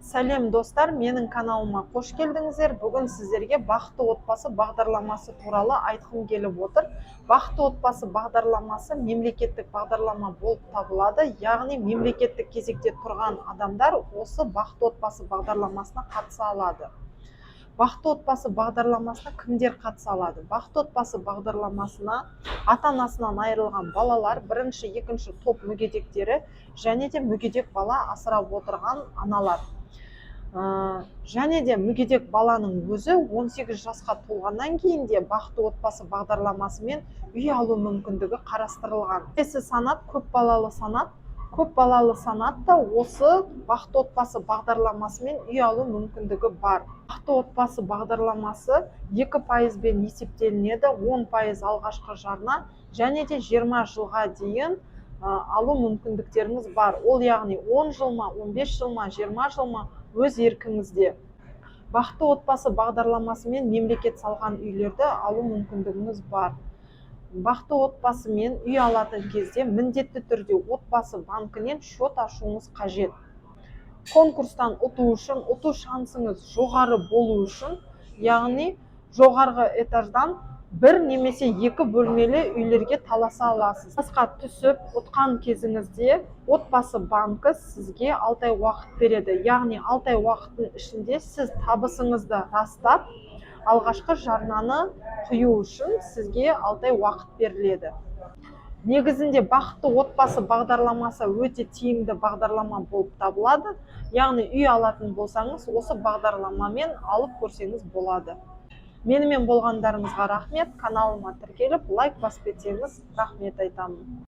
Сәлем достар, менің каналыма қош келдіңіздер. Бүгін сіздерге бақытты отбасы бағдарламасы туралы айтқым келіп отыр. Бақытты отбасы бағдарламасы мемлекеттік бағдарлама болып табылады. Яғни мемлекеттік кезекте тұрған адамдар осы бақытты отбасы бағдарламасына қатыса алады. Бақытты отбасы бағдарламасына кімдер қатыса алады? Бақытты отбасы бағдарламасына ата-анасынан айырылған балалар, бірінші, екінші топ мүгедектері және де мүгедек бала асырап отырған аналар. Және де мүгедек баланың өзі 18 жасқа толғаннан кейін де бақытты отбасы бағдарламасымен үй алу мүмкіндігі қарастырылған. Келесі санат көпбалалы санат. Көпбалалы санатта осы бақытты отбасы бағдарламасымен үй алу мүмкіндігі бар. Бақытты отбасы бағдарламасы 2%-бен есептелінеді, 10% алғашқы жарна және де 20 жылға дейін алу мүмкіндіктеріңіз бар. Ол яғни 10 жыл ма, 15 жыл ма, 20 жыл ма өз еркіңізде. Бақытты отбасы бағдарламасымен мемлекет салған үйлерді алу мүмкіндігіңіз бар. Бақытты отбасымен үй алатын кезде міндетті түрде отбасы банкінен шот ашуыңыз қажет. Конкурстан ұту үшін, ұту шансыңыз жоғары болу үшін, яғни жоғарғы этаждан бір немесе екі бөлмелі үйлерге таласа аласыз. Басқа түсіп, ұтқан кезіңізде отбасы банкі сізге 6 ай уақыт береді. Яғни 6 ай уақыттың ішінде сіз табысыңызды растап, алғашқы жарнаны құю үшін сізге 6 ай уақыт беріледі. Негізінде бақытты отбасы бағдарламасы өте тиімді бағдарлама болып табылады. Яғни үй алатын болсаңыз, осы бағдарламамен алып көрсеңіз болады. Менімен болғандарыңызға рахмет. Каналыма тіркеліп, лайк басып кетсеңіз рахмет айтамын.